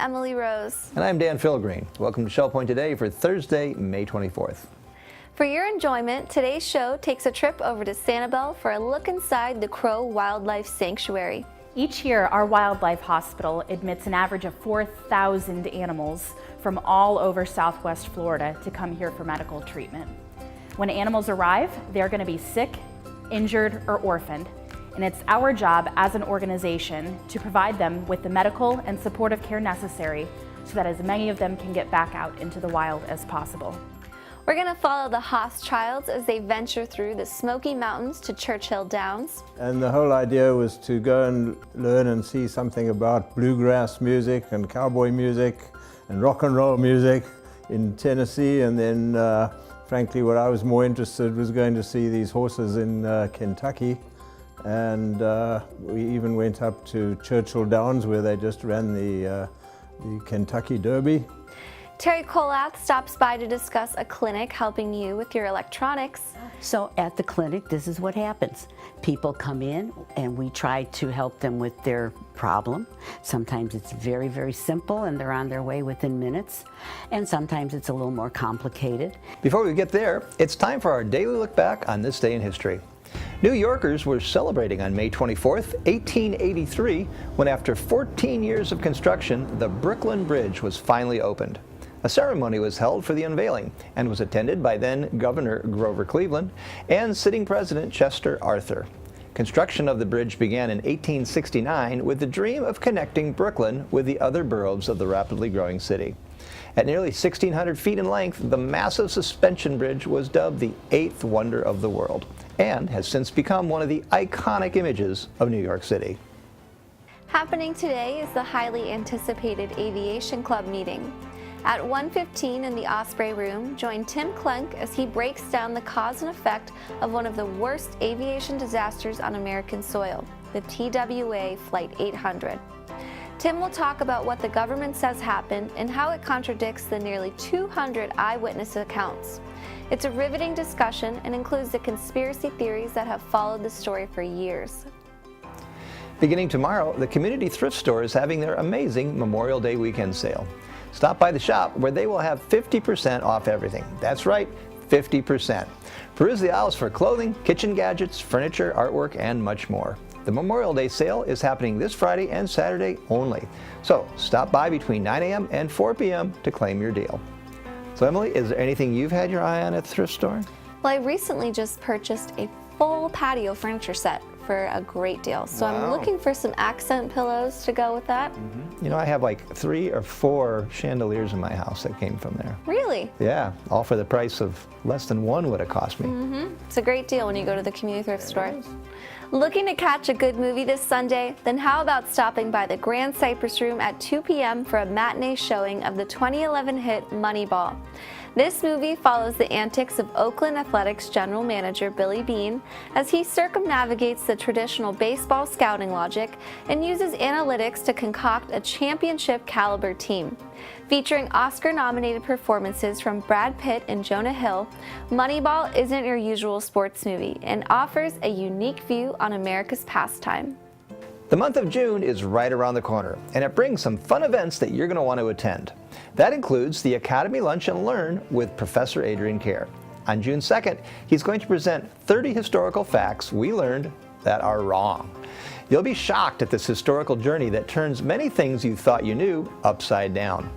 Emily Rose. And I'm Dan Philgreen. Welcome to Shell Point Today for Thursday, May 24th. For your enjoyment, today's show takes a trip over to Sanibel for a look inside the Crow Wildlife Sanctuary. Each year, our wildlife hospital admits an average of 4,000 animals from all over Southwest Florida to come here for medical treatment. When animals arrive, they're going to be sick, injured, or orphaned. And it's our job as an organization to provide them with the medical and supportive care necessary so that as many of them can get back out into the wild as possible. We're going to follow the Hochschilds as they venture through the Smoky Mountains to Churchill Downs. And the whole idea was to go and learn and see something about bluegrass music and cowboy music and rock and roll music in Tennessee. And then, frankly, what I was more interested was going to see these horses in Kentucky. And we even went up to Churchill Downs where they just ran the Kentucky Derby. Terry Colath stops by to discuss a clinic helping you with your electronics. So at the clinic, this is what happens. People come in and we try to help them with their problem. Sometimes it's very, very simple and they're on their way within minutes. And sometimes it's a little more complicated. Before we get there, it's time for our daily look back on this day in history. New Yorkers were celebrating on May 24th, 1883, when after 14 years of construction, the Brooklyn Bridge was finally opened. A ceremony was held for the unveiling and was attended by then Governor Grover Cleveland and sitting President Chester Arthur. Construction of the bridge began in 1869 with the dream of connecting Brooklyn with the other boroughs of the rapidly growing city. At nearly 1,600 feet in length, the massive suspension bridge was dubbed the eighth wonder of the world and has since become one of the iconic images of New York City. Happening today is the highly anticipated Aviation Club meeting. At 1:15 in the Osprey Room, join Tim Klunk as he breaks down the cause and effect of one of the worst aviation disasters on American soil, the TWA Flight 800. Tim will talk about what the government says happened and how it contradicts the nearly 200 eyewitness accounts. It's a riveting discussion and includes the conspiracy theories that have followed the story for years. Beginning tomorrow, the community thrift store is having their amazing Memorial Day weekend sale. Stop by the shop where they will have 50% off everything. That's right, 50%. Peruse the aisles for clothing, kitchen gadgets, furniture, artwork, and much more. The Memorial Day sale is happening this Friday and Saturday only. So stop by between 9 a.m. and 4 p.m. to claim your deal. So Emily, is there anything you've had your eye on at the thrift store? Well, I recently just purchased a full patio furniture set for a great deal. So Wow. I'm looking for some accent pillows to go with that. You know, I have like 3 or 4 chandeliers in my house that came from there. Really? Yeah, all for the price of less than one would have cost me. It's a great deal when you go to the community thrift store. Looking to catch a good movie this Sunday? Then how about stopping by the Grand Cypress Room at 2 p.m. for a matinee showing of the 2011 hit Moneyball. This movie follows the antics of Oakland Athletics general manager Billy Beane as he circumnavigates the traditional baseball scouting logic and uses analytics to concoct a championship caliber team. Featuring Oscar-nominated performances from Brad Pitt and Jonah Hill, Moneyball isn't your usual sports movie and offers a unique view on America's pastime. The month of June is right around the corner, and it brings some fun events that you're going to want to attend. That includes the Academy Lunch and Learn with Professor Adrian Kerr. On June 2nd, he's going to present 30 historical facts we learned that are wrong. You'll be shocked at this historical journey that turns many things you thought you knew upside down.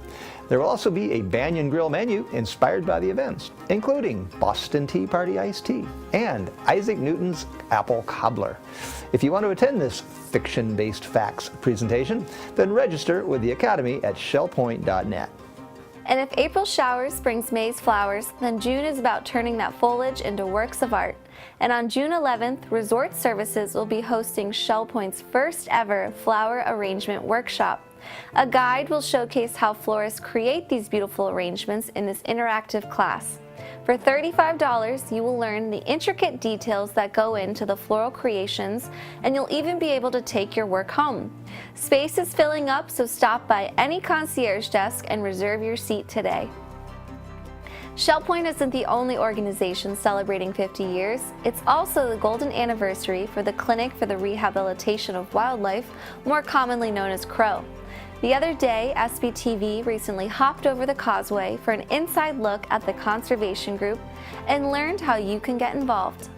There will also be a Banyan Grill menu inspired by the events, including Boston Tea Party iced tea and Isaac Newton's apple cobbler. If you want to attend this fiction-based facts presentation, then register with the Academy at shellpoint.net. And if April showers brings May's flowers, then June is about turning that foliage into works of art. And on June 11th, Resort Services will be hosting Shell Point's first ever flower arrangement workshop. A guide will showcase how florists create these beautiful arrangements in this interactive class. For $35, you will learn the intricate details that go into the floral creations, and you'll even be able to take your work home. Space is filling up, so stop by any concierge desk and reserve your seat today. Shell Point isn't the only organization celebrating 50 years. It's also the golden anniversary for the Clinic for the Rehabilitation of Wildlife, more commonly known as CROW. The other day, SBTV recently hopped over the causeway for an inside look at the conservation group and learned how you can get involved.